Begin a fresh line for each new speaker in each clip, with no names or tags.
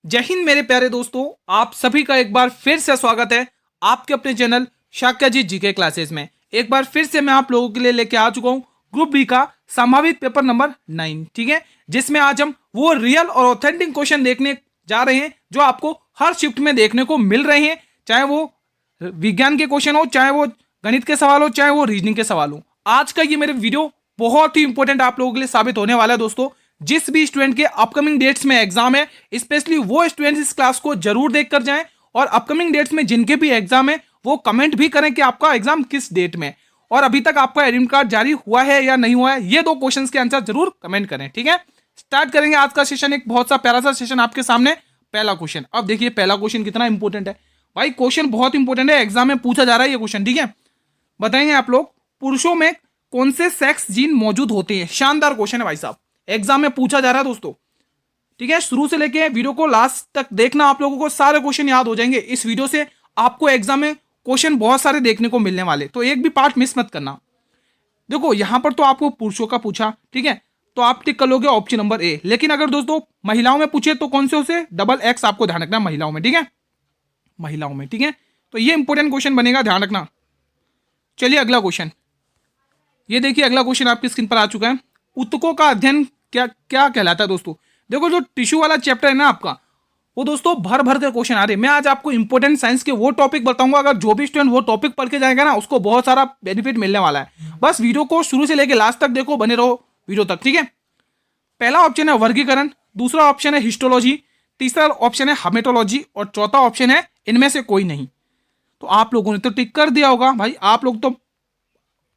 जय हिंद मेरे प्यारे दोस्तों, आप सभी का एक बार फिर से स्वागत है आपके अपने चैनल शाक्याजी जीके क्लासेस में। एक बार फिर से मैं आप लोगों के लिए लेके आ चुका हूं ग्रुप बी का संभावित पेपर नंबर 9, ठीक है, जिसमें आज हम वो रियल और ऑथेंटिक क्वेश्चन देखने जा रहे हैं जो आपको हर शिफ्ट में देखने को मिल रहे हैं, चाहे वो विज्ञान के क्वेश्चन हो, चाहे वो गणित के सवाल हो, चाहे वो रीजनिंग के सवाल हो। आज का ये मेरे वीडियो बहुत ही इंपॉर्टेंट आप लोगों के लिए साबित होने वाला है दोस्तों। जिस भी स्टूडेंट के अपकमिंग डेट्स में एग्जाम है, स्पेशली वो स्टूडेंट्स इस क्लास को जरूर देख कर जाएं, और अपकमिंग डेट्स में जिनके भी एग्जाम है वो कमेंट भी करें कि आपका एग्जाम किस डेट में, और अभी तक आपका एडमिट कार्ड जारी हुआ है या नहीं हुआ है, ये दो क्वेश्चंस के आंसर जरूर कमेंट करें, ठीक है। स्टार्ट करेंगे आज का सेशन। एक बहुत सा प्यारा सा सेशन आपके सामने। पहला क्वेश्चन, अब देखिए पहला क्वेश्चन कितना इंपॉर्टेंट है भाई। क्वेश्चन बहुत इंपॉर्टेंट है, एग्जाम में पूछा जा रहा है ये क्वेश्चन, ठीक है। बताएंगे आप लोग, पुरुषों में कौन से सेक्स जीन मौजूद होते हैं। शानदार क्वेश्चन है भाई साहब, एग्जाम में पूछा जा रहा है दोस्तों, ठीक है। शुरू से लेके वीडियो को लास्ट तक देखना, आप लोगों को सारे क्वेश्चन याद हो जाएंगे। इस वीडियो से आपको एग्जाम में क्वेश्चन बहुत सारे देखने को मिलने वाले, तो एक भी पार्ट मिस मत करना। देखो यहां पर तो आपको पुरुषों का पूछा, ठीक है, तो आप टिक कर लोगे ऑप्शन नंबर ए। लेकिन अगर दोस्तों महिलाओं में पूछे तो कौन से उसे डबल एक्स आपको ध्यान रखना, महिलाओं में, ठीक है, महिलाओं में, ठीक है। तो ये इंपॉर्टेंट क्वेश्चन बनेगा, ध्यान रखना। चलिए अगला क्वेश्चन, ये देखिए अगला क्वेश्चन आपकी स्क्रीन पर आ चुका है। ऊतकों का अध्ययन क्या क्या कहलाता है दोस्तों। देखो जो टिश्यू वाला चैप्टर है ना आपका, वो दोस्तों भर भर के क्वेश्चन आ रहे हैं। मैं आज आपको इंपॉर्टेंट साइंस के वो टॉपिक बताऊंगा, अगर जो भी स्टूडेंट वो टॉपिक पढ़ के जाएगा ना उसको बहुत सारा बेनिफिट मिलने वाला है। बस वीडियो को शुरू से लेकर लास्ट तक देखो, बने रहो वीडियो तक, ठीक है। पहला ऑप्शन है वर्गीकरण, दूसरा ऑप्शन है हिस्टोलॉजी, तीसरा ऑप्शन है हेमेटोलॉजी, और चौथा ऑप्शन है इनमें से कोई नहीं। तो आप लोगों ने तो टिक कर दिया होगा भाई, आप लोग तो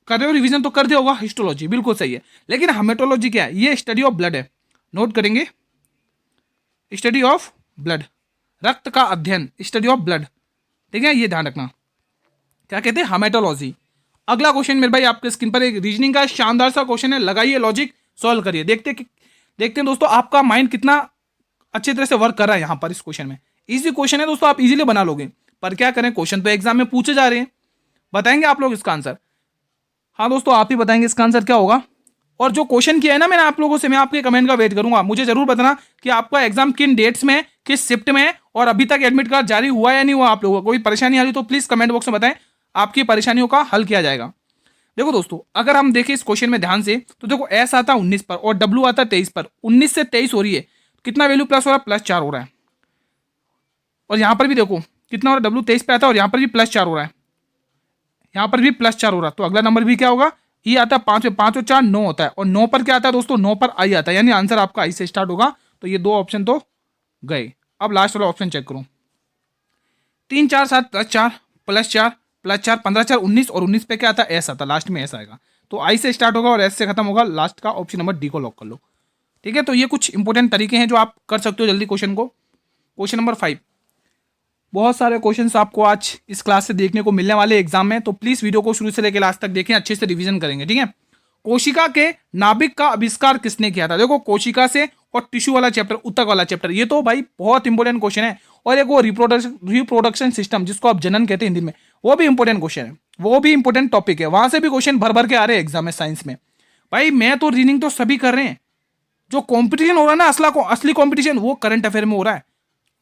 कर रहे हो, रिवीजन तो कर दिया होगा। हिस्टोलॉजी बिल्कुल सही है, लेकिन हेमेटोलॉजी क्या है, ये स्टडी ऑफ ब्लड है। नोट करेंगे, स्टडी ऑफ ब्लड, रक्त का अध्ययन, स्टडी ऑफ ब्लड, ठीक है, ये ध्यान रखना। क्या कहते हैं, हेमेटोलॉजी। अगला क्वेश्चन मेरे भाई आपके स्क्रीन पर एक रीजनिंग का शानदार सा क्वेश्चन है, लगाइए लॉजिक, सॉल्व करिए। देखते हैं दोस्तों आपका माइंड कितना अच्छी तरह से वर्क कर रहा है यहाँ पर। इस क्वेश्चन में इजी क्वेश्चन है दोस्तों, आप इजीली बना लोगे, पर क्या करें, क्वेश्चन तो एग्जाम में पूछे जा रहे हैं। बताएंगे आप लोग इसका आंसर। हाँ दोस्तों, आप ही बताएंगे इसका आंसर क्या होगा। और जो क्वेश्चन किया है ना मैंने आप लोगों से, मैं आपके कमेंट का वेट करूंगा। मुझे जरूर बताना कि आपका एग्जाम किन डेट्स में, किस शिफ्ट में है, और अभी तक एडमिट कार्ड जारी हुआ या नहीं हुआ। आप लोगों को कोई परेशानी आ रही तो प्लीज कमेंट बॉक्स में बताएं, आपकी परेशानियों का हल किया जाएगा। देखो दोस्तों, अगर हम देखें इस क्वेश्चन में ध्यान से, तो देखो एस आता है 19 पर और डब्ल्यू आता है 23 पर। 19 से 23 हो रही है, कितना वैल्यू प्लस हो रहा है, +4 हो रहा है। और यहां पर भी देखो कितना हो रहा है, डब्ल्यू 23 पे आता है और यहां पर भी +4 हो रहा है, यहां पर भी +4 हो रहा है। तो अगला नंबर भी क्या होगा, ये आता है 5 पे, 5 और 4 9 होता है, और 9 पर क्या आता है दोस्तों, 9 पर आई आता है, यानी आंसर आपका आई से स्टार्ट होगा। तो ये दो ऑप्शन तो गए। अब लास्ट वाला ऑप्शन चेक करो, 3 4 7 +4 +4 +4 15 4 19, और 19 पे क्या आता है, एस आता है, लास्ट में एस आएगा। तो आई से स्टार्ट होगा और एस से खत्म होगा। लास्ट का ऑप्शन नंबर डी को लॉक कर लो, ठीक है। तो ये कुछ इंपॉर्टेंट तरीके हैं जो आप कर सकते हो जल्दी क्वेश्चन को। क्वेश्चन नंबर 5, बहुत सारे क्वेश्चंस आपको आज इस क्लास से देखने को मिलने वाले एग्जाम में, तो प्लीज वीडियो को शुरू से लेकर लास्ट तक देखें, अच्छे से रिवीजन करेंगे, ठीक है। कोशिका के नाभिक का आविष्कार किसने किया था। देखो कोशिका से और टिश्यू वाला चैप्टर, ऊतक वाला चैप्टर, ये तो भाई बहुत इंपॉर्टेंट क्वेश्चन है। और एक वो रिप्रोडक्शन सिस्टम, जिसको आप जनन कहते हैं हिंदी में, वो भी इंपॉर्टेंट क्वेश्चन है, वो भी इंपॉर्टेंट टॉपिक है। वहां से भी क्वेश्चन भर भर के आ रहे हैं एग्जाम में साइंस में। भाई मैं तो रीडिंग तो सभी कर रहे हैं, जो कॉम्पिटिशन हो रहा है ना, असली कॉम्पिटिशन, वो करंट अफेयर में हो रहा है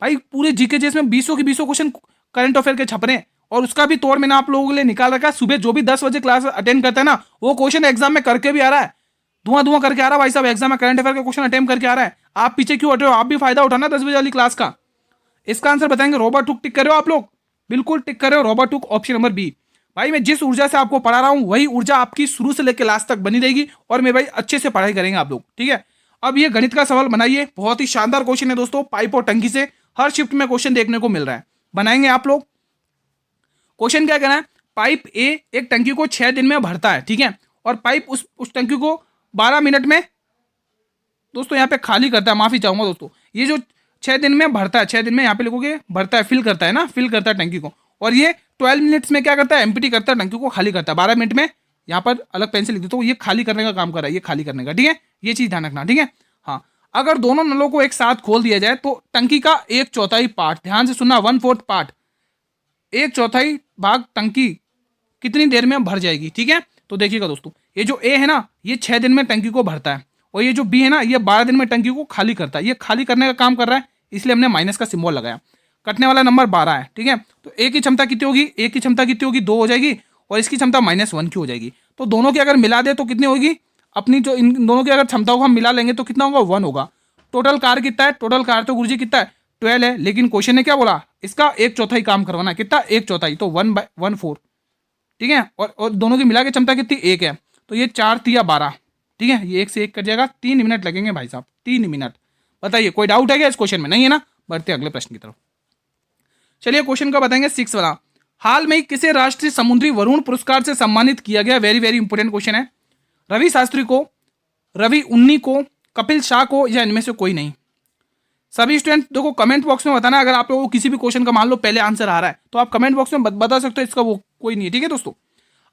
भाई। पूरे जीके जैसे में 20 के 20 क्वेश्चन करंट अफेयर के छप रहे हैं, और उसका भी तौर मैंने आप लोगों के लिए निकाल रखा है। सुबह जो भी 10 बजे क्लास अटेंड करता है ना, वो क्वेश्चन एग्जाम में करके भी आ रहा है, धुआं धुआं करके आ रहा है भाई साहब, एग्जाम में करंट अफेयर का क्वेश्चन अटेम्प्ट करके आ रहा है। आप पीछे क्यों हटे हो, आप भी फायदा उठाना 10 बजे वाली क्लास का। इसका आंसर बताएंगे, रोबोट टूक टिक कर रहे हो आप लोग, बिल्कुल टिक कर रहे हो, रोबोट टूक ऑप्शन नंबर बी। भाई मैं जिस ऊर्जा से आपको पढ़ा रहा हूं, वही ऊर्जा आपकी शुरू से लेकर लास्ट तक बनी रहेगी, और मैं भाई अच्छे से पढ़ाई करेंगे आप लोग, ठीक है। अब ये गणित का सवाल बनाइए, बहुत ही शानदार क्वेश्चन है दोस्तों, पाइप और टंकी से हर शिफ्ट में क्वेश्चन देखने को मिल रहा है। बनाएंगे आप लोग। क्वेश्चन क्या कहना है, पाइप ए एक टंकी को 6 दिन में भरता है, ठीक है, और पाइप उस टंकी को 12 मिनट में दोस्तों यहाँ पे खाली करता है। माफी चाहूंगा दोस्तों, ये जो 6 दिन में भरता है, 6 दिन में यहाँ पे लिखोगे भरता है, फिल करता है ना, फिल करता है टंकी को, और ये 12 मिनट्स में क्या करता है, एम्प्टी करता है, टंकी को खाली करता है। 12 मिनट में यहाँ पर अलग पेन से लिख देता हूँ, ये खाली करने का काम कर रहा है, ये खाली करने का, ठीक है, ये चीज ध्यान रखना, ठीक है। हाँ, अगर दोनों नलों को एक साथ खोल दिया जाए तो टंकी का 1/4 पार्ट, ध्यान से सुनना, 1/4 पार्ट, 1/4 भाग टंकी कितनी देर में भर जाएगी, ठीक है। तो देखिएगा दोस्तों, ये जो ए है ना, ये 6 दिन में टंकी को भरता है, और ये जो बी है ना, ये 12 दिन में टंकी को खाली करता है। ये खाली करने का काम कर रहा है, इसलिए हमने माइनस का सिंबल लगाया। कटने वाला नंबर 12 है, ठीक है। तो ए की क्षमता कितनी होगी, ए की क्षमता कितनी होगी, 2 हो जाएगी, और इसकी क्षमता -1 की हो जाएगी। तो दोनों की अगर मिला दे तो कितनी होगी, अपनी जो इन दोनों की अगर क्षमताओं को हम मिला लेंगे तो कितना होगा, 1 होगा। टोटल कार कितना है, टोटल कार तो गुरुजी कितना है, 12 है, लेकिन क्वेश्चन ने क्या बोला, इसका 1/4 काम करवाना है। कितना, 1/4, तो 1/4, ठीक है। और दोनों की मिला के क्षमता कितनी, 1 है, तो ये 4 3 12, ठीक है। ये 1 से 1 कट जाएगा, 3 मिनट लगेंगे भाई साहब, 3 मिनट। बताइए कोई डाउट है क्या इस क्वेश्चन में, नहीं है ना। बढ़ते अगले प्रश्न की तरफ। चलिए क्वेश्चन का बताएंगे 6 वाला। हाल में ही किसे राष्ट्रीय समुद्री वरुण पुरस्कार से सम्मानित किया गया, वेरी वेरी इंपोर्टेंट क्वेश्चन है। रवि शास्त्री को, रवि उन्नी को, कपिल शाह को, या इनमें से कोई नहीं। सभी स्टूडेंट देखो कमेंट बॉक्स में बताना, अगर आप लोगों को किसी भी क्वेश्चन का मान लो पहले आंसर आ रहा है तो आप कमेंट बॉक्स में बता सकते हो, इसका वो कोई नहीं है, ठीक है दोस्तों।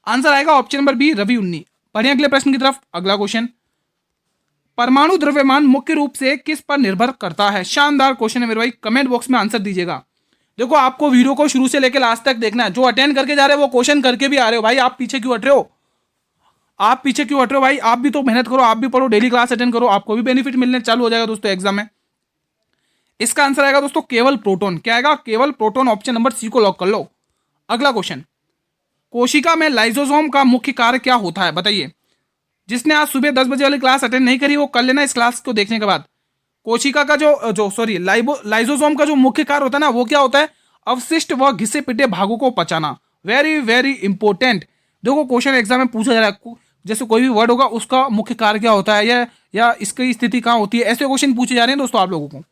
आंसर आएगा ऑप्शन नंबर बी, रवि उन्नी। बढ़िया अगले प्रश्न की तरफ। अगला क्वेश्चन, परमाणु द्रव्यमान मुख्य रूप से किस पर निर्भर करता है। शानदार क्वेश्चन है मेरे भाई, कमेंट बॉक्स में आंसर दीजिएगा। देखो आपको वीडियो को शुरू से लेकर लास्ट तक देखना है, जो अटेंड करके जा रहे हो वो क्वेश्चन करके भी आ रहे हो भाई, आप पीछे क्यों हट रहे हो, आप पीछे क्यों हट रहे हो भाई, आप भी तो मेहनत करो, आप भी पढ़ो, डेली क्लास अटेंड करो, आपको भी बेनिफिट मिलने चालू हो जाएगा दोस्तों एग्जाम में। इसका आंसर आएगा दोस्तों केवल प्रोटॉन। क्या आएगा, केवल प्रोटॉन। ऑप्शन नंबर सी को लॉक कर लो। अगला क्वेश्चन, कोशिका में लाइसोसोम का मुख्य कार्य क्या होता है, बताइए। जिसने आज सुबह 10 बजे वाली क्लास अटेंड नहीं करी वो कर लेना इस क्लास को देखने के बाद। कोशिका का लाइसोसोम का जो मुख्य कार्य होता है ना, वो क्या होता है, अवशिष्ट व घिसे पिटे भागों को पचाना। Very very important. देखो क्वेश्चन एग्जाम में पूछा जा रहा है, जैसे कोई भी वर्ड होगा उसका मुख्य कार्य क्या होता है, या इसकी स्थिति कहाँ होती है, ऐसे क्वेश्चन पूछे जा रहे हैं दोस्तों आप लोगों को।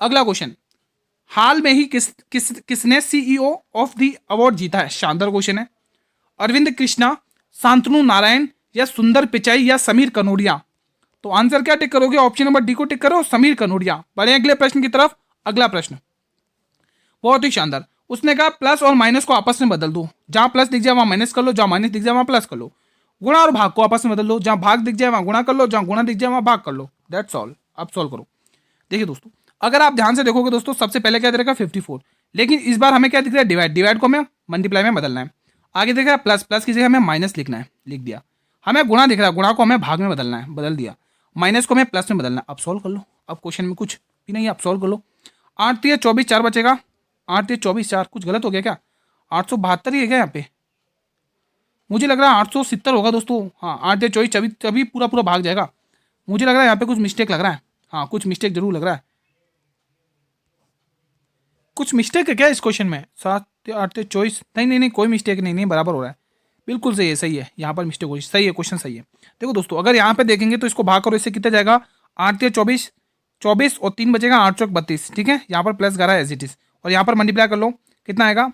अगला क्वेश्चन, हाल में ही किसने सीईओ ऑफ द अवार्ड जीता है। शानदार क्वेश्चन है। अरविंद कृष्णा, शांतनु नारायण, या सुंदर पिचाई, या समीर कनोडिया। तो आंसर क्या टिक करोगे, ऑप्शन नंबर डी को टिक करो, समीर कनोडिया। बढ़े अगले प्रश्न की तरफ। अगला प्रश्न बहुत ही शानदार। उसने कहा प्लस और माइनस को आपस में बदल दो, जहां प्लस दिख जाए वहां माइनस कर लो, जहां माइनस दिख जाए वहां प्लस कर लो। गुणा और भाग को आपस में बदल लो, जहां भाग दिख जाए वहां गुणा कर लो, जहां गुणा दिख जाए वहां भाग कर लो। That's all. अब सॉल्व करो। देखिए दोस्तों, अगर आप ध्यान से देखोगे दोस्तों, सबसे पहले क्या दिखेगा 54, लेकिन इस बार हमें क्या दिख रहा है, डिवाइड। डिवाइड को हमें मल्टीप्लाई में बदलना है। आगे दिख रहा है प्लस, प्लस की जगह हमें माइनस लिखना है, लिख दिया। हमें गुणा दिख रहा है, गुणा को हमें भाग में बदलना है, बदल दिया। माइनस को हमें प्लस में बदलना है। अब सॉल्व कर लो। अब क्वेश्चन में कुछ भी नहीं है, अब सॉल्व कर लो। 8 3 24, 4 बचेगा। 8 3 24 4, कुछ गलत हो गया क्या, 872 ही है क्या यहाँ पे, मुझे लग रहा है 870 होगा दोस्तों। हाँ 8 3 24, तभी पूरा पूरा भाग जाएगा। मुझे लग रहा है यहाँ पे कुछ मिस्टेक लग रहा है, हाँ कुछ मिस्टेक जरूर लग रहा है। कुछ मिस्टेक है क्या इस क्वेश्चन में, 7 8 24, नहीं नहीं नहीं कोई मिस्टेक नहीं, नहीं बराबर हो रहा है, बिल्कुल सही है, सही है। यहाँ पर मिस्टेक हो, सही है, क्वेश्चन सही है। देखो दोस्तों, अगर यहाँ पे देखेंगे तो इसको भाग करो, इससे कितना जाएगा, 8 3 24, 24 और 3 बचेगा, 8 4 32, ठीक है। यहाँ पर प्लस 11 एज इट इज, और यहाँ पर मल्टीप्लाई कर लो, कितना आएगा,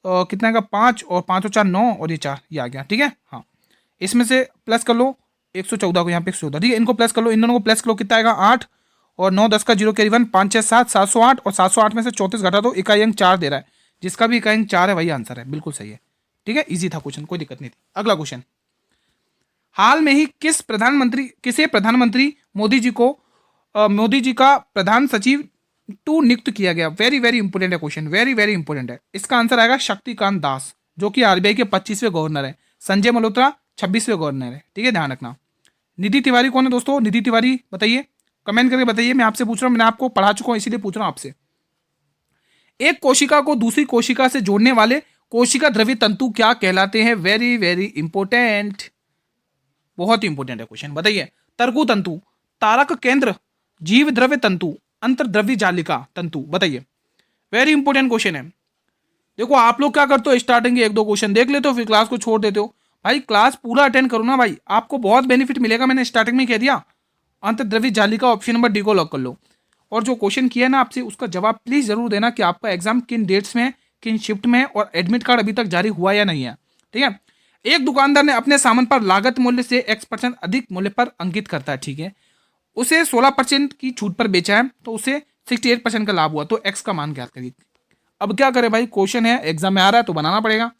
कितना आएगा 5, और 5 और 4 9, और ये 4, ये आ गया, ठीक है। हाँ इसमें से प्लस कर लो 114 को, यहाँ पे 114, ठीक है। इनको प्लस कर लो, इन दोनों को प्लस कर लो, कितना आएगा 8, और 9 10 का 0 कैरी 1, 5 6 7, 708, और 708 में से 34 घटा दो, इकाई अंक 4 दे रहा है, जिसका भी इकाई अंक 4 है वही आंसर है, बिल्कुल सही है, ठीक है। इजी था क्वेश्चन, कोई दिक्कत नहीं थी। अगला क्वेश्चन, हाल में ही किसे प्रधानमंत्री मोदी जी का प्रधान सचिव टू नियुक्त किया गया। वेरी वेरी इंपोर्टेंट है क्वेश्चन, वेरी वेरी इंपोर्टेंट है। इसका आंसर आएगा शक्तिकांत दास, जो कि आरबीआई के 25वें गवर्नर है। संजय मल्होत्रा 26वें गवर्नर है, ठीक है, ध्यान रखना। निधि तिवारी कौन है दोस्तों, निधि तिवारी बताइए, कमेंट करके बताइए। मैं आपसे पूछ रहा हूँ, मैंने आपको पढ़ा चुका हूँ इसीलिए पूछ रहा हूँ आपसे। एक कोशिका को दूसरी कोशिका से जोड़ने वाले कोशिका द्रव्य तंतु क्या कहलाते हैं। वेरी वेरी इंपोर्टेंट, बहुत ही इंपोर्टेंट है क्वेश्चन, बताइए। तर्कु तंतु, तारक केंद्र, जीव द्रव्य तंतु, अंतर्द्रव्य जालिका तंतु, बताइए। वेरी इंपोर्टेंट क्वेश्चन है। देखो आप लोग क्या करते हो, स्टार्टिंग के 1-2 क्वेश्चन देख लेते हो, फिर क्लास को छोड़ देते हो। भाई क्लास पूरा अटेंड करो ना भाई, आपको बहुत बेनिफिट मिलेगा, मैंने स्टार्टिंग में कह दिया। अंतर्द्रव्य जालिका ऑप्शन नंबर डी को लॉक कर लो। और जो क्वेश्चन किया ना आपसे, उसका जवाब प्लीज जरूर देना कि आपका एग्जाम किन डेट्स में, किन शिफ्ट में, और एडमिट कार्ड अभी तक जारी हुआ या नहीं है, ठीक है। एक दुकानदार ने अपने सामान पर लागत मूल्य से X% अधिक मूल्य पर अंकित करता है, ठीक है। उसे 16% की छूट पर बेचा है, तो उसे 68% का लाभ हुआ, तो X का मान ज्ञात करिए। अब क्या करें भाई, क्वेश्चन है, एग्जाम में आ रहा है तो बनाना पड़ेगा।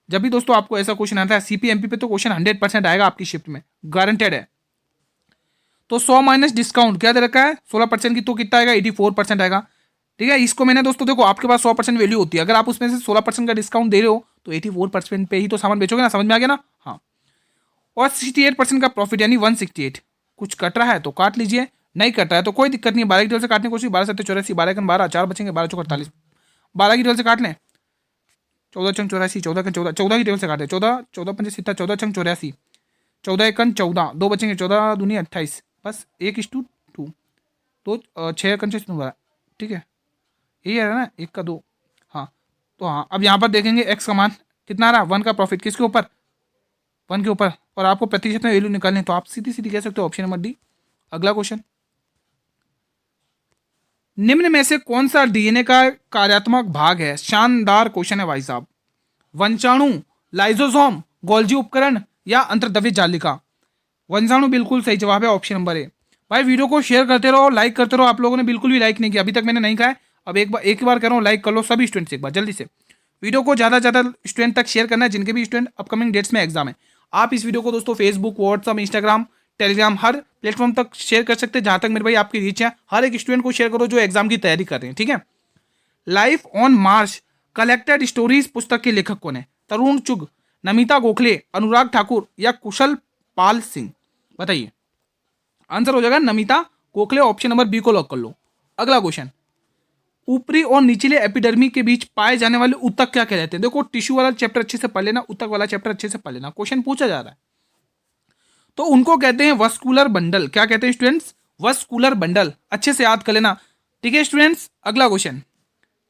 जब भी दोस्तों आपको ऐसा क्वेश्चन आता है सीपीएमपी पे, तो क्वेश्चन 100% आएगा आपकी शिफ्ट में, गारंटेड है। तो 100 माइनस डिस्काउंट क्या दे रखा है 16% की, तो कितना आएगा 84% आएगा, ठीक है। इसको मैंने दोस्तों, देखो आपके पास 100% वैल्यू होती है, अगर आप उसमें से 16% का डिस्काउंट दे रहे हो तो 84% पे ही तो सामान बेचोगे ना, समझ में आ गया ना। हाँ, और 68% का प्रॉफिट यानी 168, कुछ कट रहा है तो काट लीजिए, नहीं कट रहा है तो कोई दिक्कत नहीं है, 12 की टेबल से काटने की कोशिश, 12×7 = 84, 12×12, 4 बचेंगे, 12×4 = 48, 12 की टेबल से काट लें, 14×84, 14×14, 14 की टेबल से काटे, 14, 14×5 = 14 चंग 84, 14×1 = 14, 2 बचेंगे, 14×2 = 28, बस 1:2, तो 6×6 ठीक है, यही है ना, 1 का 2, हाँ। तो हाँ, अब यहाँ पर देखेंगे एक्स का मान कितना आ रहा है, 1 का प्रॉफिट किसके ऊपर, 1 के ऊपर, और आपको प्रतिशत में वैल्यू निकालनी है, तो आप सीधी सीधी कह सकते हो ऑप्शन नंबर डी। अगला क्वेश्चन, निम्न में से कौन सा डीएनए का कार्यात्मक भाग है, शानदार क्वेश्चन है भाई साहब, वंशाणु, लाइजोसोम, गोल्जी उपकरण या अंतर्द्रव्य जालिका। वंशाणु बिल्कुल सही जवाब है, ऑप्शन नंबर ए। भाई वीडियो को शेयर करते रहो, लाइक करते रहो, आप लोगों ने बिल्कुल भी लाइक नहीं किया अभी तक, मैंने नहीं कहा है, अब एक बार कह रहा हूँ, लाइक कर लो सभी स्टूडेंट्स एक बार जल्दी से, वीडियो को ज़्यादा से ज़्यादा स्टूडेंट तक शेयर करना है, जिनके भी स्टूडेंट अपकमिंग डेट्स में एग्जाम है। आप इस वीडियो को दोस्तों फेसबुक, व्हाट्सअप, इंस्टाग्राम, टेलीग्राम, हर प्लेटफॉर्म तक शेयर कर सकते हैं, जहाँ तक मेरे भाई आपकी रीच है, हर एक स्टूडेंट को शेयर करो जो एग्जाम की तैयारी कर रहे हैं, ठीक है। Life on Mars collected stories पुस्तक के लेखक कौन है, तरुण चुग, नमिता गोखले, अनुराग ठाकुर या कुशल पाल सिंह, बताइए। आंसर हो जाएगा Namita Gokhale, option number B को लॉक कर लो। अगला क्वेश्चन, ऊपरी और निचले एपिडर्मी के बीच पाए जाने वाले ऊतक क्या कहलाते हैं। देखो टिश्यू वाला चैप्टर अच्छे से पढ़ लेना, ऊतक वाला चैप्टर अच्छे से पढ़ लेना, क्वेश्चन पूछा जा रहा है। तो उनको कहते हैं वस्कुलर बंडल, क्या कहते हैं स्टूडेंट्स, वस्कुलर बंडल, अच्छे से याद कर लेना, ठीक है स्टूडेंट्स। अगला क्वेश्चन,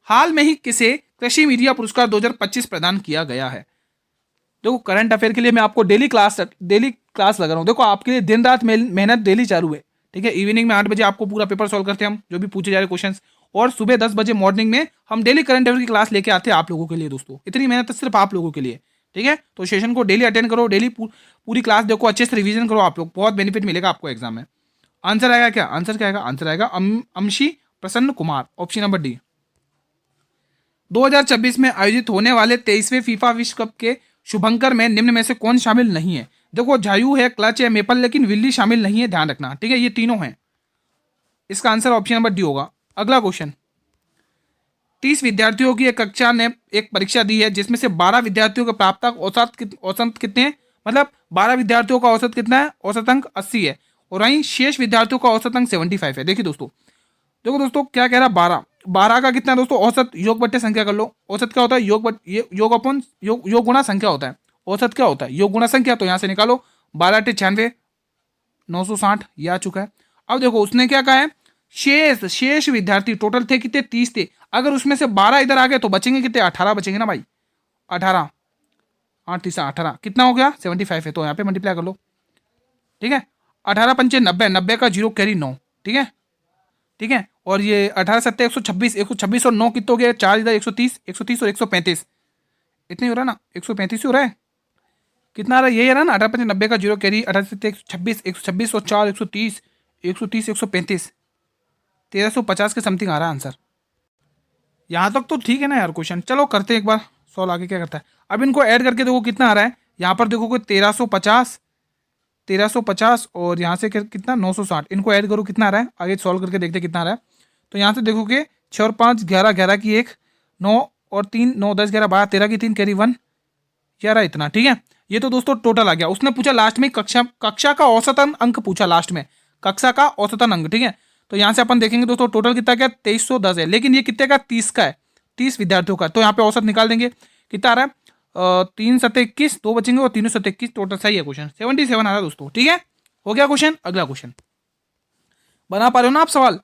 हाल में ही किसे कृषि मीडिया पुरस्कार 2025 प्रदान किया गया है। देखो करंट अफेयर के लिए मैं आपको डेली क्लास लगा रहा हूँ, देखो आपके लिए दिन रात मेहनत डेली चालू है, ठीक है। इवनिंग में 8 बजे आपको पूरा पेपर सॉल्व करते हैं हम, जो भी पूछे जा रहे क्वेश्चन, और सुबह 10 बजे मॉर्निंग में हम डेली करंट अफेयर की क्लास लेके आते हैं आप लोगों के लिए दोस्तों, इतनी मेहनत सिर्फ आप लोगों के लिए, ठीक है। तो सेशन को डेली अटेंड करो, डेली पूरी क्लास देखो, अच्छे से रिवीजन करो, आप लोग बहुत बेनिफिट मिलेगा आपको एग्जाम में। आंसर आएगा क्या, आंसर क्या आएगा, आंसर आएगा अमशी प्रसन्न कुमार, ऑप्शन नंबर डी। 2026 में आयोजित होने वाले 23वें फीफा विश्व कप के शुभंकर में निम्न में से कौन शामिल नहीं है। देखो जायू है, क्लच है, मेपल, लेकिन विल्ली शामिल नहीं है, ध्यान रखना, ठीक है, ये तीनों हैं, इसका आंसर ऑप्शन नंबर डी होगा। अगला क्वेश्चन, 30 विद्यार्थियों की एक कक्षा ने एक परीक्षा दी है, जिसमें से 12 विद्यार्थियों के प्राप्त औसत कितने हैं, मतलब 12 विद्यार्थियों का औसत कितना है, औसत अंक 80 है, और वहीं शेष विद्यार्थियों का औसत अंक 75 है। देखिए दोस्तों, देखो दोस्तों क्या कह रहा है, 12 का कितना है दोस्तों, औसत योग बट्टे संख्या कर लो, औसत क्या होता है, योग अपन योग गुणा संख्या होता है, औसत क्या होता है, योग गुणा संख्या, तो यहाँ से निकालो, 12×8 = 96, 960 ये आ चुका है। अब देखो उसने क्या कहा है, शेष विद्यार्थी टोटल थे कितने, 30 थे, अगर उसमें से 12 इधर आ गए तो बचेंगे कितने, 18 बचेंगे ना भाई, 18, 8×3 = 18, कितना हो गया, 75 है, तो यहाँ पे मल्टीप्लाई कर लो, ठीक है। 18×5 = 90, 90 का 0 कैरी 9, ठीक है, ठीक है। और ये 18×7 = 126, 126 और 9 कितने हो गए, 4 इधर 130, 130 और 135, इतने हो रहा है ना, 135 हो रहा है, कितना आ रहा है, यही है ना, 18×5 = 90 का 0 कैरी, 18×7 = 126, 126 और 4 130, 130 135, 1350 के समथिंग आ रहा है आंसर। यहाँ तक तो ठीक है ना यार क्वेश्चन, चलो करते हैं एक बार सॉल्व, आगे क्या करता है। अब इनको ऐड करके देखो कितना आ रहा है, यहाँ पर देखो 1350 और यहाँ से कितना 960, इनको ऐड करो कितना आ रहा है, आगे सॉल्व करके देखते कितना आ रहा है। तो यहाँ से देखोगे 6 और 5 11, 11 की 1, 9 और 3 9 10 11 12, 13 की 3 कैरी 1, 11 इतना, ठीक है। ये तो दोस्तों टोटल आ गया। उसने पूछा लास्ट में कक्षा का औसतन अंक पूछा, लास्ट में कक्षा का औसतन अंक, ठीक है। तो यहाँ से अपन देखेंगे दोस्तों टोटल कितना क्या 2310 है, लेकिन ये कितने का 30 का है, 30 विद्यार्थियों का, तो यहाँ पे औसत निकाल देंगे, कितना आ रहा है 3×7 = 21, 2 बचेंगे और 3×7 = 21, टोटल सही है क्वेश्चन, 77 आ रहा है दोस्तों, ठीक है। हो गया क्वेश्चन। अगला क्वेश्चन बना पा रहे हो ना आप सवाल,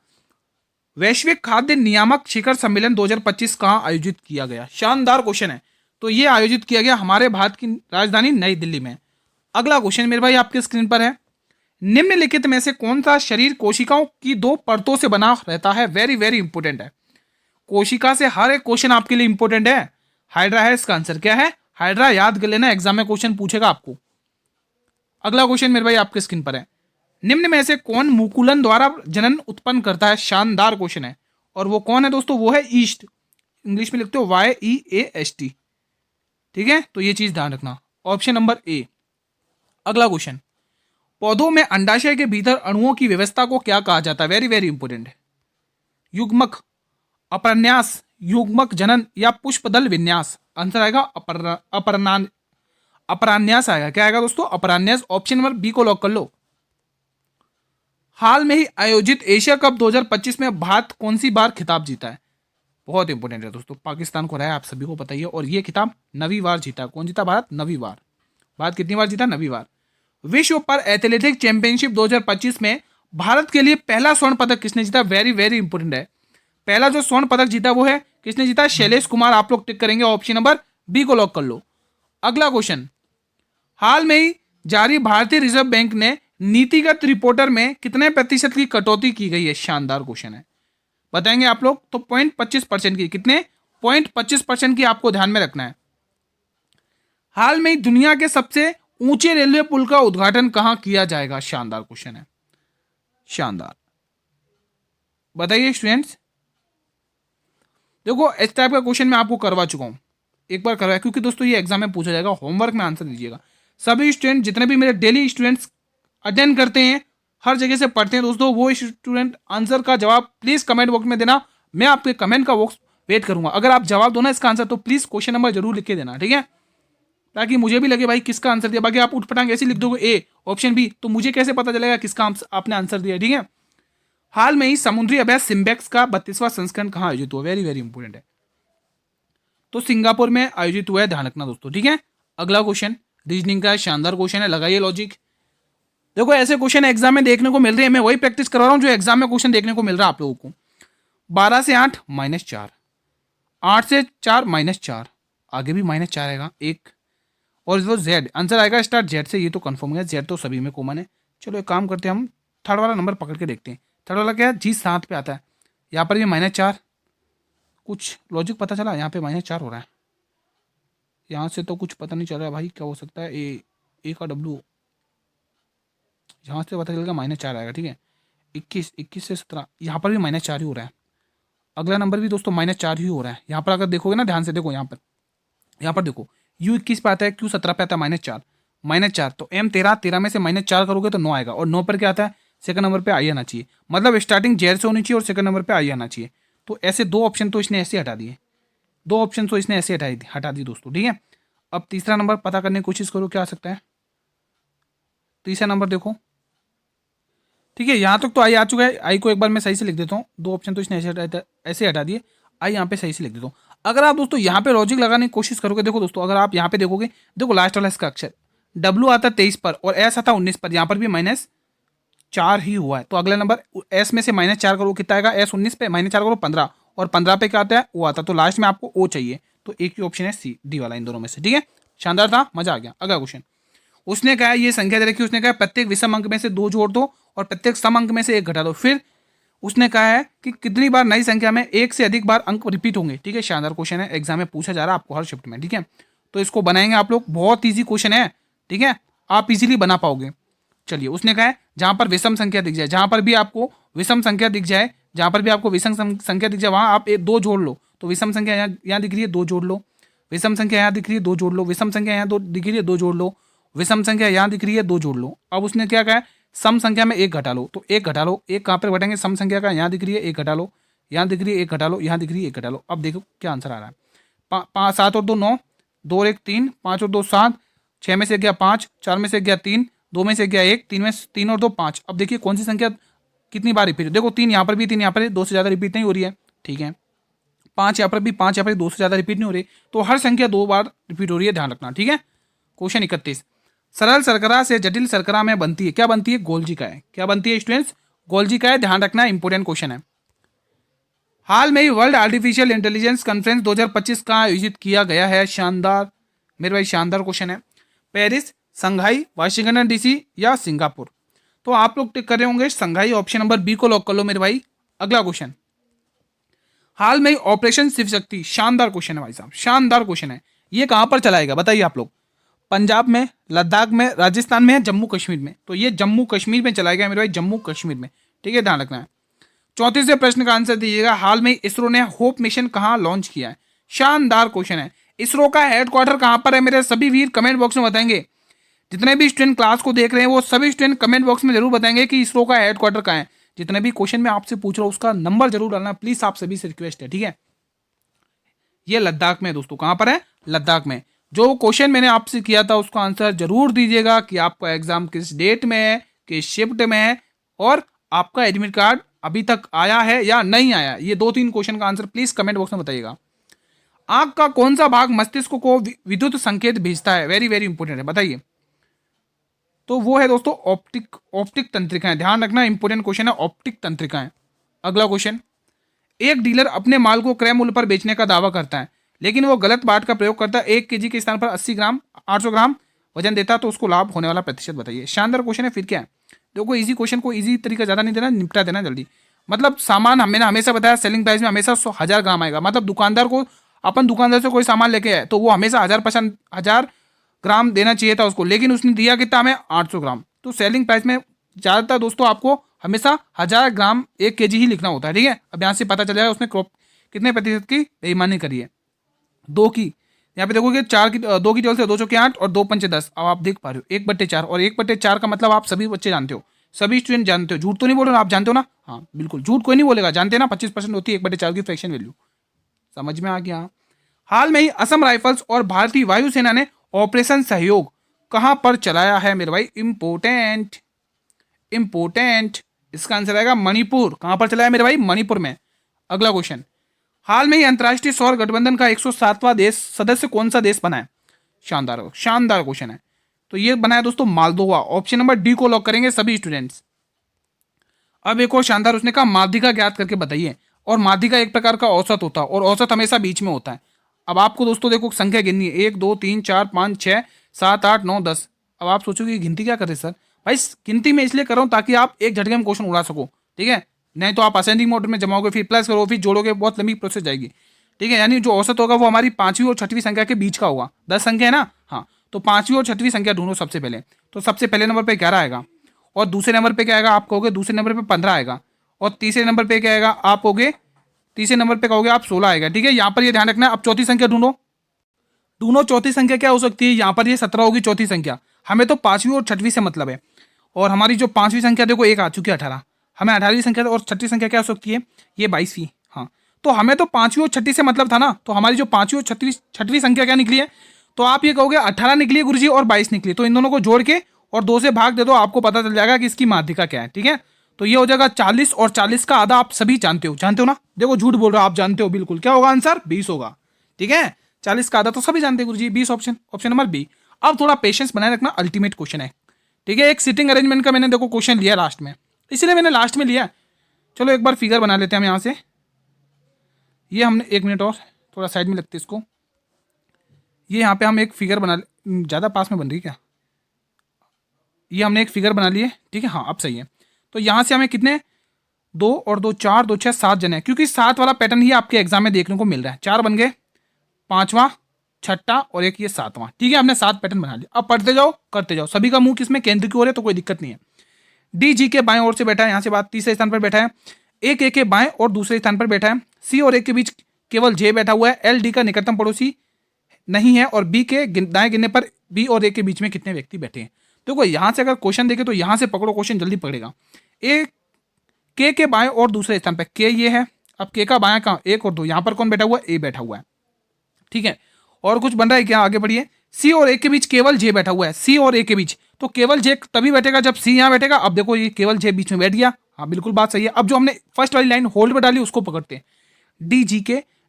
वैश्विक खाद्य नियामक शिखर सम्मेलन 2025 कहाँ आयोजित किया गया, शानदार क्वेश्चन है। तो ये आयोजित किया गया हमारे भारत की राजधानी नई दिल्ली में। अगला क्वेश्चन मेरे भाई आपके स्क्रीन पर है, निम्नलिखित में से कौन सा शरीर कोशिकाओं की 2 परतों से बना रहता है, वेरी वेरी इंपोर्टेंट है, कोशिका से हर एक क्वेश्चन आपके लिए इंपोर्टेंट है, हाइड्रा है, इसका आंसर क्या है, हाइड्रा, याद कर लेना, एग्जाम में क्वेश्चन पूछेगा आपको। अगला क्वेश्चन मेरे भाई आपके स्क्रीन पर है, निम्न में से कौन मुकुलन द्वारा जनन उत्पन्न करता है, शानदार क्वेश्चन है, और वो कौन है दोस्तों, वो है ईस्ट, इंग्लिश में लिखते हो YEAST, ठीक है। तो ये चीज ध्यान रखना, ऑप्शन नंबर ए। अगला क्वेश्चन, पौधों में अंडाशय के भीतर अणुओं की व्यवस्था को क्या कहा जाता है, वेरी वेरी इंपोर्टेंट है, युग्मक, अपरन्यास, युग्मक जनन या पुष्पदल विन्यास, आंसर आएगा अपरान्यास आएगा, क्या आएगा दोस्तों, अपरान्यास, ऑप्शन नंबर बी को लॉक कर लो। हाल में ही आयोजित एशिया कप 2025 में भारत कौन सी बार खिताब जीता है? बहुत इंपॉर्टेंट है दोस्तों, पाकिस्तान को रहा है, आप सभी को पता ही है, और ये खिताब 9वीं बार जीता। कौन जीता? भारत 9वीं बार। भारत कितनी बार जीता? 9वीं बार। विश्व पर एथलेटिक चैंपियनशिप 2025 में भारत के लिए पहला स्वर्ण पदक किसने जीता? वेरी वेरी इंपॉर्टेंट है। पहला जो स्वर्ण पदक जीता वो है किसने जीता? शैलेश कुमार। आप लोग टिक करेंगे, ऑप्शन नंबर बी को लॉक कर लो। अगला क्वेश्चन, हाल में ही जारी भारतीय रिजर्व बैंक ने नीतिगत रिपोर्टर में कितने प्रतिशत की कटौती की गई है? शानदार क्वेश्चन है, बताएंगे आप लोग। तो 0.25% की, कितने? 0.25% की आपको ध्यान में रखना है। हाल में दुनिया के सबसे ऊंचे रेलवे पुल का उद्घाटन कहां किया जाएगा? शानदार क्वेश्चन है, शानदार। बताइए स्टूडेंट्स। देखो इस टाइप का क्वेश्चन मैं आपको करवा चुका हूं, एक बार करवाया, क्योंकि दोस्तों ये एग्जाम में पूछा जाएगा, होमवर्क में आंसर दीजिएगा। सभी स्टूडेंट जितने भी मेरे डेली स्टूडेंट्स अटेंड करते हैं, हर जगह से पढ़ते हैं दोस्तों, वो स्टूडेंट आंसर का जवाब प्लीज कमेंट बॉक्स में देना। मैं आपके कमेंट का बॉक्स वेट करूंगा। अगर आप जवाब दो ना इसका आंसर, तो प्लीज क्वेश्चन नंबर जरूर लिख के देना, ठीक है, ताकि मुझे भी लगे भाई किसका आंसर दिया। बाकी आप उठपटांग ऐसे लिख दोगे ए ऑप्शन बी, तो मुझे कैसे पता चलेगा किसका आपने आंसर दिया, ठीक है। हाल में ही समुद्री अभ्यास सिम्बेक्स का 32वां संस्करण कहां आयोजित हुआ? वेरी वेरी इंपॉर्टेंट है, तो सिंगापुर में आयोजित हुआ है, ध्यान रखना दोस्तों, ठीक है। अगला क्वेश्चन रीजनिंग का शानदार क्वेश्चन है, लगाइए लॉजिक। देखो ऐसे क्वेश्चन एग्जाम में देखने को मिल रहे हैं, मैं वही प्रैक्टिस करवा रहा हूं जो एग्जाम में क्वेश्चन देखने को मिल रहा है आप लोगों को। 12 से 8 -4, 8 से 4 -4, आगे भी -4 आएगा एक, और जो जेड आंसर आएगा स्टार्ट जेड से, ये तो कंफर्म है, जेड तो सभी में कॉमन है। चलो एक काम करते हैं, हम थर्ड वाला नंबर पकड़ के देखते हैं। थर्ड वाला क्या है? जी 7 पे आता है, यहाँ पर भी -4, कुछ लॉजिक पता चला, यहाँ पे -4 हो रहा है, यहाँ से तो कुछ पता नहीं चल रहा है भाई, क्या हो सकता है? ए का डब्ल्यू, यहाँ से पता चलेगा -4 आएगा, ठीक है। 21 से 17, यहाँ पर भी -4 ही हो रहा है। अगला नंबर भी दोस्तों -4 ही हो रहा है। यहाँ पर अगर देखोगे ना ध्यान से, देखो यहाँ पर देखो, U21 पे आता है, Q17 पे आता है -4, तो M13 में से -4 करोगे तो 9 आएगा, और 9 पर क्या आता है? सेकंड नंबर पे आई आना चाहिए, मतलब स्टार्टिंग जेड से होनी चाहिए और सेकंड नंबर पे आई आना चाहिए। तो ऐसे दो ऑप्शन तो इसने ऐसे हटा दिए, दो ऑप्शन तो इसने ऐसे हटा दिए दोस्तों, ठीक है। अब तीसरा नंबर पता करने की कोशिश करो, क्या आ सकता है तीसरा नंबर? देखो ठीक है, यहाँ तक तो आई आ चुका है। आई को एक बार मैं सही से लिख देता हूँ, दो ऑप्शन तो इसने ऐसे हटा दिए, आई यहाँ पे सही से लिख देता हूँ। अगर आप दोस्तों यहाँ पे लॉजिक लगाने की कोशिश करोगे, देखो दोस्तों अगर आप यहाँ पे देखोगे, देखो लास्ट वाला इसका अक्षर डब्ल्यू आता 23 पर और एस आता 19 पर, यहाँ पर भी -4 ही हुआ है। तो अगला नंबर एस में से -4 करो, कितना आएगा? एस 19 पे -4 करो 15, और 15 पे क्या आता है? ओ आता, तो लास्ट में आपको ओ चाहिए, तो एक ही ऑप्शन है सी, डी वाला, इन दोनों में से, ठीक है। शानदार था, मजा आ गया। अगला क्वेश्चन, उसने कहा ये संख्या दे रखी, उसने कहा प्रत्येक विषम अंक में से 2 जोड़ दो और प्रत्येक सम अंक में से 1 घटा दो। फिर उसने कहा है कि कितनी बार नई संख्या में एक से अधिक बार अंक रिपीट होंगे, ठीक है। शानदार क्वेश्चन है, एग्जाम में पूछा जा रहा है आपको हर शिफ्ट में, ठीक है। तो इसको बनाएंगे आप लोग, बहुत ईजी क्वेश्चन है, ठीक है, आप इजीली बना पाओगे। चलिए, उसने कहा है जहां पर विषम संख्या दिख जाए, जहां पर भी आपको विषम संख्या दिख जाए, जहां पर भी आपको विषम संख्या दिख जाए, वहां आप 2 जोड़ लो। तो विषम संख्या यहाँ दिख रही है, 2 जोड़ लो। विषम संख्या यहाँ दिख रही है, 2 जोड़ लो। विषम संख्या यहाँ दिख रही है, 2 जोड़ लो। विषम संख्या यहाँ दिख रही है, 2 जोड़ लो। अब उसने क्या कहा है? सम संख्या में 1 घटा लो, तो 1 घटा लो। 1 कहाँ पर घटाएंगे? सम संख्या का, यहाँ दिख रही है 1 घटा लो, यहाँ दिख रही है 1 घटा लो, यहाँ दिख रही है 1 घटा लो। अब देखो क्या आंसर आ रहा है। 7 और 2 9, 2 और 1 3, 5 और 2 7, 6 में से गया 5, 4 में से गया 3, 2 में से गया 1, 3 और 2 5। अब देखिए कौन सी संख्या कितनी बार रिपीट? देखो 3 यहाँ पर भी, 3 यहाँ पर, 2 से ज़्यादा रिपीट नहीं हो रही है, ठीक है। 5 यहाँ पर भी, 5 यहाँ पर, 2 से ज़्यादा रिपीट नहीं हो रही, तो हर संख्या 2 बार रिपीट हो रही है, ध्यान रखना, ठीक है। क्वेश्चन 31, सरल शर्करा से जटिल शर्करा में बनती है, क्या बनती है? गोल्जिका है। क्या बनती है स्टूडेंट्स? गोल्जिका है, ध्यान रखना, इंपोर्टेंट क्वेश्चन है। हाल में ही वर्ल्ड आर्टिफिशियल इंटेलिजेंस कॉन्फ्रेंस 2025 का आयोजित किया गया है। शानदार मेरे भाई, शानदार क्वेश्चन है। पेरिस, संघाई, वाशिंगटन डीसी या सिंगापुर? तो आप लोग टिक कर रहे होंगे संघाई, ऑप्शन नंबर बी को लॉक कर लो मेरे भाई। अगला क्वेश्चन, हाल में ही ऑपरेशन शिव शक्ति, शानदार क्वेश्चन है भाई साहब, शानदार क्वेश्चन है। ये कहां पर चलाएगा बताइए आप लोग? पंजाब में, लद्दाख में, राजस्थान में, जम्मू कश्मीर में? तो ये जम्मू कश्मीर में चलाएगा मेरे भाई, जम्मू कश्मीर में, ठीक है, ध्यान रखना है। 34वें प्रश्न का आंसर दीजिएगा, हाल में इसरो ने होप मिशन कहां लॉन्च किया है? शानदार क्वेश्चन है। इसरो का हेडक्वार्टर कहां पर है मेरे सभी वीर? कमेंट बॉक्स में बताएंगे। जितने भी स्टूडेंट क्लास को देख रहे हैं वो सभी स्टूडेंट कमेंट बॉक्स में जरूर बताएंगे कि इसरो का हेडक्वार्टर कहां है। जितने भी क्वेश्चन मैं आपसे पूछ रहा हूं उसका नंबर जरूर डालना प्लीज, आप सभी से रिक्वेस्ट है, ठीक है। ये लद्दाख में दोस्तों, कहां पर है? लद्दाख में। जो क्वेश्चन मैंने आपसे किया था उसका आंसर जरूर दीजिएगा कि आपका एग्जाम किस डेट में है, किस शिफ्ट में है, और आपका एडमिट कार्ड अभी तक आया है या नहीं आया? ये 2-3 क्वेश्चन का आंसर प्लीज कमेंट बॉक्स में बताइएगा। आंख का कौन सा भाग मस्तिष्क को विद्युत संकेत भेजता है? वेरी वेरी इंपॉर्टेंट है, बताइए। तो वो है दोस्तों ऑप्टिक तंत्रिकाएं। ध्यान रखना, इंपॉर्टेंट क्वेश्चन है ऑप्टिक तंत्रिकाएं। अगला क्वेश्चन, एक डीलर अपने माल को क्रय मूल्य पर बेचने का दावा करता है, लेकिन वो गलत बाट का प्रयोग करता है। 1 केजी के स्थान पर 80 ग्राम 800 ग्राम वजन देता है, तो उसको लाभ होने वाला प्रतिशत बताइए। शानदार क्वेश्चन है। फिर क्या है, देखो इजी क्वेश्चन को इजी तरीका ज़्यादा नहीं देना, निपटा देना जल्दी। मतलब सामान मैंने हमेशा बताया सेलिंग प्राइस में हमेशा 1000 ग्राम आएगा। मतलब दुकानदार को, अपन दुकानदार से कोई सामान लेके आए तो वो हमेशा 1000 ग्राम देना चाहिए था उसको, लेकिन उसने दिया कितना हमें? 800 ग्राम। तो सेलिंग प्राइस में ज़्यादातर दोस्तों आपको हमेशा 1000 ग्राम 1 केजी ही लिखना होता है, ठीक है। अब यहाँ से पता चल जाएगा उसने क्रॉप कितने प्रतिशत की बेईमानी करी है। 2 की, यहाँ पे देखोगे 4 की, 2 की टेबल से 2 चौके 8 और 2 पंचे 10। अब आप देख पा रहे हो 1/4, और 1/4 का मतलब आप सभी बच्चे जानते हो, सभी स्टूडेंट जानते हो। झूठ तो नहीं बोल रहे हो, आप जानते हो ना? हाँ बिल्कुल, झूठ कोई नहीं बोलेगा, जानते हैं ना 25% होती है 1/4 की फ्रैक्शन वैल्यू। समझ में आ गया? हाल में ही असम राइफल्स और भारतीय वायुसेना ने ऑपरेशन सहयोग कहां पर चलाया है मेरे भाई? इंपोर्टेंट इंपोर्टेंट, इसका आंसर आएगा मणिपुर। कहां पर चलाया मेरे भाई? मणिपुर में। अगला क्वेश्चन, हाल में ही अंतर्राष्ट्रीय सौर गठबंधन का 107वां देश सदस्य कौन सा देश बना है? शानदार शानदार क्वेश्चन है। तो ये बना है दोस्तों मालदोवा। ऑप्शन नंबर डी को लॉक करेंगे सभी स्टूडेंट्स। अब एक और शानदार, उसने कहा माध्यिका ज्ञात करके बताइए। और माध्यिका एक प्रकार का औसत होता है, और औसत हमेशा बीच में होता है। अब आपको दोस्तों देखो संख्या गिननी है, 1 2 3 4 5 6 7 8 9 10। अब आप सोचोगे गिनती क्या कर रहे सर? भाई गिनती में इसलिए कर रहा हूँ ताकि आप एक झटके में क्वेश्चन उड़ा सको, ठीक है। नहीं तो आप असेंडिंग मोड में जमाओगे, फिर प्लस करो, फिर जोड़ोगे, बहुत लंबी प्रोसेस जाएगी, ठीक है। यानी जो औसत होगा वो हमारी 5वीं और 6वीं संख्या के बीच का होगा। 10 संख्या है ना, हाँ। तो 5वीं और 6वीं संख्या ढूंढो सबसे पहले। तो सबसे पहले नंबर पे 11 आएगा, और दूसरे नंबर पे क्या आएगा? आप कहोगे दूसरे नंबर पे 15 आएगा, और तीसरे नंबर पे क्या आएगा? आप कहोगे तीसरे नंबर पे कहोगे आप 16 आएगा, ठीक है। यहाँ पर ये ध्यान रखना है। अब चौथी संख्या ढूंढो, ढूंढो चौथी संख्या क्या हो सकती है? यहाँ पर ये 17 होगी चौथी संख्या। हमें तो 5वीं और 6वीं से मतलब है, और हमारी जो 5वीं संख्या देखो 1 आ चुकी है 18, हमें 18वीं संख्या और 6वीं संख्या क्या हो सकती है? ये 22वीं। हाँ, तो हमें तो 5वीं और 6वीं से मतलब था ना, तो हमारी जो 5वीं और 6वीं संख्या क्या निकली है? तो आप ये कहोगे 18 निकली है गुरुजी और 22 निकली, तो इन दोनों को जोड़ के और 2 से भाग दे दो, आपको पता चल जाएगा कि इसकी माध्यिका क्या है, ठीक है। तो ये हो जाएगा 40, और 40 का आधा आप सभी जानते हो ना? देखो झूठ बोल रहा हूं, आप जानते हो बिल्कुल। क्या होगा आंसर? 20 होगा, ठीक है। 40 का आधा तो सभी जानते हैं गुरुजी, 20 ऑप्शन नंबर बी। अब थोड़ा पेशेंस बनाए रखना, अल्टीमेट क्वेश्चन है, ठीक है। एक सिटिंग अरेंजमेंट का मैंने देखो क्वेश्चन लिया लास्ट में, इसलिए मैंने लास्ट में लिया। चलो एक बार फिगर बना लेते हैं हम यहाँ से। ये हमने 1 मिनट और थोड़ा साइड में लगते इसको। ये यहाँ पे हम एक फिगर बना, ज़्यादा पास में बन रही क्या? ये हमने एक फिगर बना ली है, ठीक है। हाँ अब सही है। तो यहाँ से हमें कितने, 2 और 2 4, 2 6 7 जने, क्योंकि 7 वाला पैटर्न ही आपके एग्जाम में देखने को मिल रहा है। 4 बन गए, 5वां, 6ठा और एक ये 7वां, ठीक है। हमने 7 पैटर्न बना लिया। अब पढ़ते जाओ करते जाओ, सभी का मुंह किसमें? केंद्र की ओर है, तो कोई दिक्कत नहीं है। डी जी के बाएं ओर से बैठा है, यहाँ से बात तीसरे स्थान पर बैठा है। एक ए के बाएं और दूसरे स्थान पर बैठा है। सी और ए के बीच केवल जे बैठा हुआ है। एल डी का निकटतम पड़ोसी नहीं है, और बी के दाएं गिनने पर बी और ए के बीच में कितने व्यक्ति बैठे हैं? देखो यहाँ से अगर क्वेश्चन देखे तो यहाँ से पकड़ो, क्वेश्चन जल्दी पकड़ेगा। ए के बाएं और दूसरे स्थान पर के ये है। अब के का बायां कहाँ? 1 और 2, यहाँ पर कौन बैठा हुआ है? ए बैठा हुआ है, ठीक है। और कुछ बन रहा है क्या? आगे बढ़िए। सी और ए के बीच केवल जे बैठा हुआ है। सी और ए के बीच, तो केवल जे तभी बैठेगा जब सी यहाँ बैठेगा। अब देखो ये केवल जे बीच में बैठ गया, हाँ बिल्कुल बात सही है। अब जो हमने फर्स्ट वाली लाइन होल्ड पर डाली उसको पकड़ते हैं।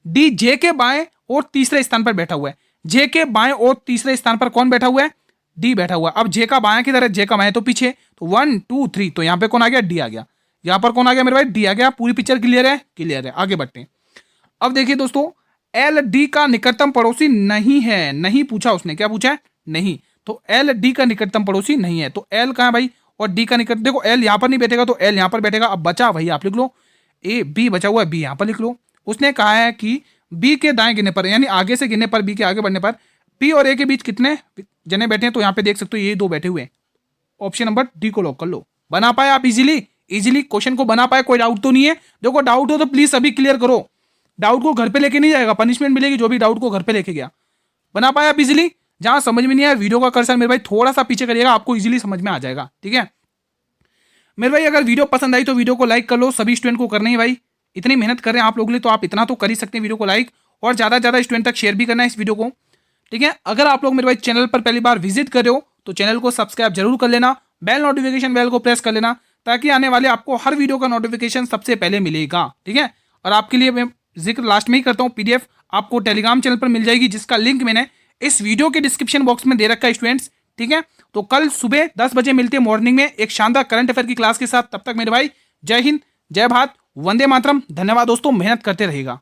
डी जे के बाएं और तीसरे स्थान पर बैठा हुआ है। जे के बाएं और तीसरे स्थान पर कौन बैठा हुआ है? डी बैठा हुआ है। अब जे का बायां किधर है? जे का बायां तो पीछे, तो 1 2 3, तो यहाँ पे कौन आ गया? डी आ गया। यहाँ पर कौन आ गया मेरे भाई? डी आ गया। पूरी पिक्चर क्लियर है? क्लियर है। आगे बढ़ते हैं। अब देखिए दोस्तों, एल डी का निकटतम पड़ोसी नहीं है। नहीं पूछा उसने, क्या पूछा है? नहीं। तो एल डी का निकटतम पड़ोसी नहीं है, तो एल कहाँ है भाई? और डी का निकट, देखो एल यहाँ पर नहीं बैठेगा तो एल यहाँ पर बैठेगा। अब बचा वही आप लिख लो, ए बी बचा हुआ है, बी यहाँ पर लिख लो। उसने कहा है कि बी के दाएं गिनने पर, यानी आगे से गिनने पर, बी के आगे बढ़ने पर पी और ए के बीच कितने जने बैठे हैं? तो यहाँ पे देख सकते हो ये 2 बैठे हुए हैं। ऑप्शन नंबर डी को लॉक कर लो। बना पाए आप इजीली क्वेश्चन को बना पाए? कोई डाउट तो नहीं है? देखो डाउट हो तो प्लीज सभी क्लियर करो। डाउट को घर पे लेके नहीं जाएगा, पनिशमेंट मिलेगी जो भी डाउट को घर पे लेके गया। बना पाया आप इजीली? जहां समझ में नहीं आया वीडियो का कर्सर मेरे भाई थोड़ा सा पीछे करिएगा, आपको इजीली समझ में आ जाएगा, ठीक है मेरे भाई। अगर वीडियो पसंद आई तो वीडियो को लाइक कर लो, सभी स्टूडेंट को करना ही भाई, इतनी मेहनत कर रहे हैं आप लोगों के लिए तो आप इतना तो कर ही सकते हैं वीडियो को लाइक, और ज्यादा से ज्यादा स्टूडेंट तक शेयर भी करना है इस वीडियो को, ठीक है। अगर आप लोग मेरे भाई चैनल पर पहली बार विजिट कर रहे हो तो चैनल को सब्सक्राइब जरूर कर लेना, बेल नोटिफिकेशन बेल को प्रेस कर लेना, ताकि आने वाले आपको हर वीडियो का नोटिफिकेशन सबसे पहले मिलेगा। ठीक है, और आपके लिए मैं जिक्र लास्ट में ही करता हूँ, पीडीएफ आपको टेलीग्राम चैनल पर मिल जाएगी, जिसका लिंक मैंने इस वीडियो के डिस्क्रिप्शन बॉक्स में दे रखा है स्टूडेंट्स। ठीक है, तो कल सुबह 10 बजे मिलते हैं मॉर्निंग में एक शानदार करंट अफेयर की क्लास के साथ। तब तक मेरे भाई जय हिंद, जय भारत, वंदे मातरम। धन्यवाद दोस्तों, मेहनत करते रहेगा।